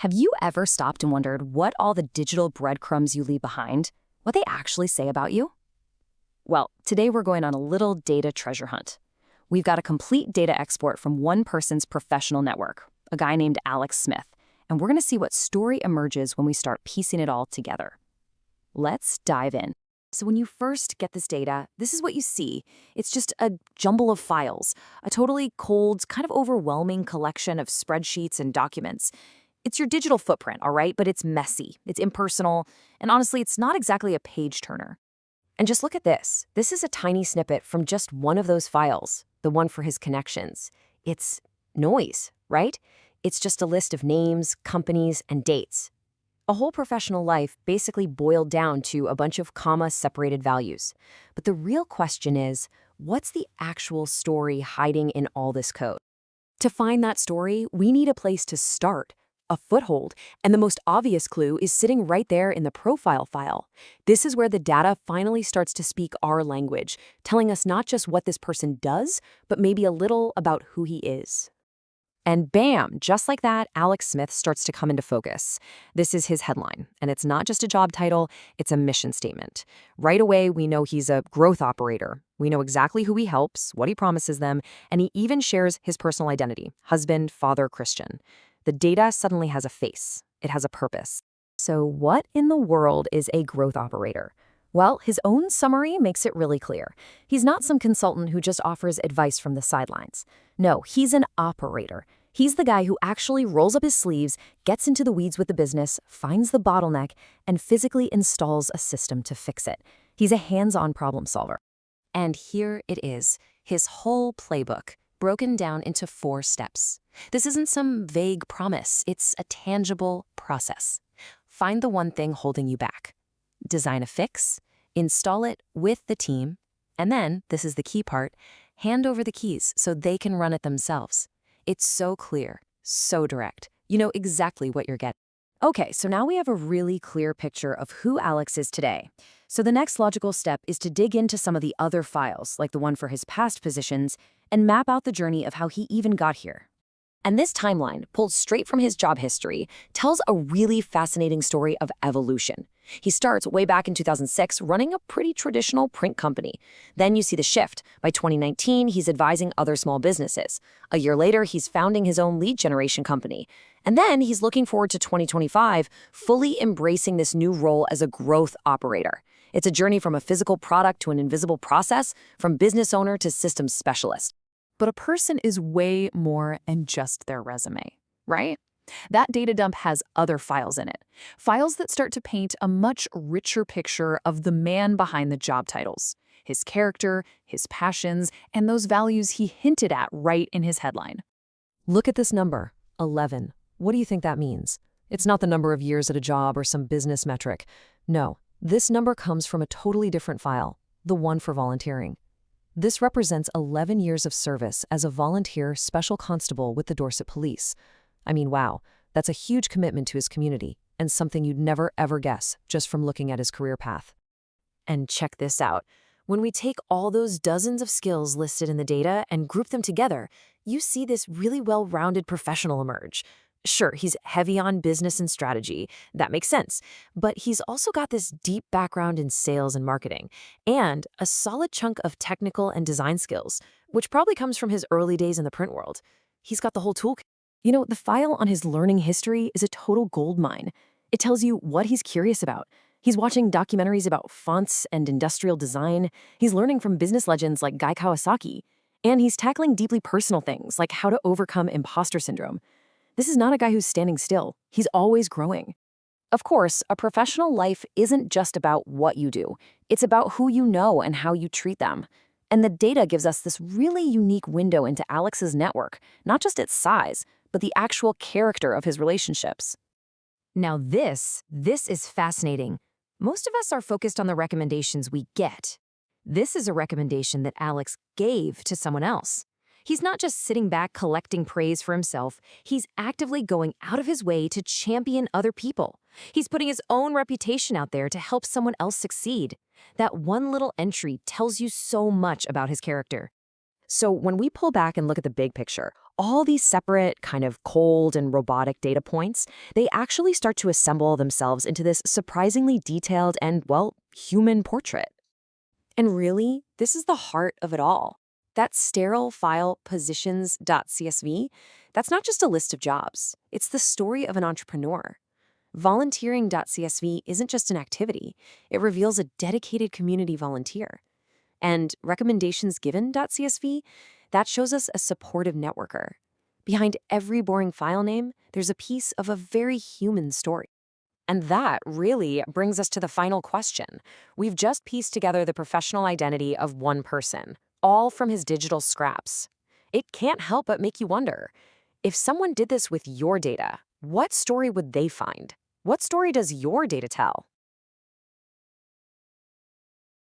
Have you ever stopped and wondered what all the digital breadcrumbs you leave behind, what they actually say about you? Well, today we're going on a little data treasure hunt. We've got a complete data export from one person's professional network, a guy named Alex Smith, and we're going to see what story emerges when we start piecing it all together. Let's dive in. So when you first get this data, this is what you see. It's just a jumble of files, a totally cold, kind of overwhelming collection of spreadsheets and documents. It's your digital footprint, all right? But it's messy, it's impersonal, and honestly, it's not exactly a page turner. And just look at this. This is a tiny snippet from just one of those files, the one for his connections. It's noise, right? It's just a list of names, companies, and dates. A whole professional life basically boiled down to a bunch of comma-separated values. But the real question is, what's the actual story hiding in all this code? To find that story, we need a place to start, a foothold, and the most obvious clue is sitting right there in the profile file. This is where the data finally starts to speak our language, telling us not just what this person does, but maybe a little about who he is. And bam, just like that, Alex Smith starts to come into focus. This is his headline, and it's not just a job title, it's a mission statement. Right away, we know he's a growth operator. We know exactly who he helps, what he promises them, and he even shares his personal identity, husband, father, Christian. The data suddenly has a face. It has a purpose. So what in the world is a growth operator? Well, his own summary makes it really clear. He's not some consultant who just offers advice from the sidelines. No, he's an operator. He's the guy who actually rolls up his sleeves, gets into the weeds with the business, finds the bottleneck, and physically installs a system to fix it. He's a hands-on problem solver. And here it is, his whole playbook, broken down into 4 steps. This isn't some vague promise, it's a tangible process. Find the one thing holding you back. Design a fix, install it with the team, and then, this is the key part, hand over the keys so they can run it themselves. It's so clear, so direct. You know exactly what you're getting. Okay, so now we have a really clear picture of who Alex is today. So the next logical step is to dig into some of the other files, like the one for his past positions, and map out the journey of how he even got here. And this timeline, pulled straight from his job history, tells a really fascinating story of evolution. He starts way back in 2006 running a pretty traditional print company. Then you see the shift. By 2019, he's advising other small businesses. A year later, he's founding his own lead generation company. And then he's looking forward to 2025, fully embracing this new role as a growth operator. It's a journey from a physical product to an invisible process, from business owner to systems specialist. But a person is way more than just their resume, right? That data dump has other files in it. Files that start to paint a much richer picture of the man behind the job titles, his character, his passions, and those values he hinted at right in his headline. Look at this number, 11. What do you think that means? It's not the number of years at a job or some business metric. No, this number comes from a totally different file, the one for volunteering. This represents 11 years of service as a volunteer special constable with the Dorset Police. I mean, wow, that's a huge commitment to his community and something you'd never ever guess just from looking at his career path. And check this out. When we take all those dozens of skills listed in the data and group them together, you see this really well-rounded professional emerge. Sure, he's heavy on business and strategy. That makes sense. But he's also got this deep background in sales and marketing, and a solid chunk of technical and design skills, which probably comes from his early days in the print world. He's got the whole toolkit. You know, the file on his learning history is a total goldmine. It tells you what he's curious about. He's watching documentaries about fonts and industrial design. He's learning from business legends like Guy Kawasaki. And he's tackling deeply personal things like how to overcome imposter syndrome. This is not a guy who's standing still. He's always growing. Of course, a professional life isn't just about what you do. It's about who you know and how you treat them. And the data gives us this really unique window into Alex's network, not just its size, but the actual character of his relationships. Now this is fascinating. Most of us are focused on the recommendations we get. This is a recommendation that Alex gave to someone else. He's not just sitting back collecting praise for himself, he's actively going out of his way to champion other people. He's putting his own reputation out there to help someone else succeed. That one little entry tells you so much about his character. So when we pull back and look at the big picture, All these separate, kind of cold and robotic data points, they actually start to assemble themselves into this surprisingly detailed and, well, human portrait. And really, this is the heart of it all. That sterile file positions.csv, that's not just a list of jobs. It's the story of an entrepreneur. Volunteering.csv isn't just an activity. It reveals a dedicated community volunteer. And recommendationsgiven.csv, that shows us a supportive networker. Behind every boring file name, there's a piece of a very human story. And that really brings us to the final question. We've just pieced together the professional identity of one person, all from his digital scraps. It can't help but make you wonder, if someone did this with your data, what story would they find? What story does your data tell?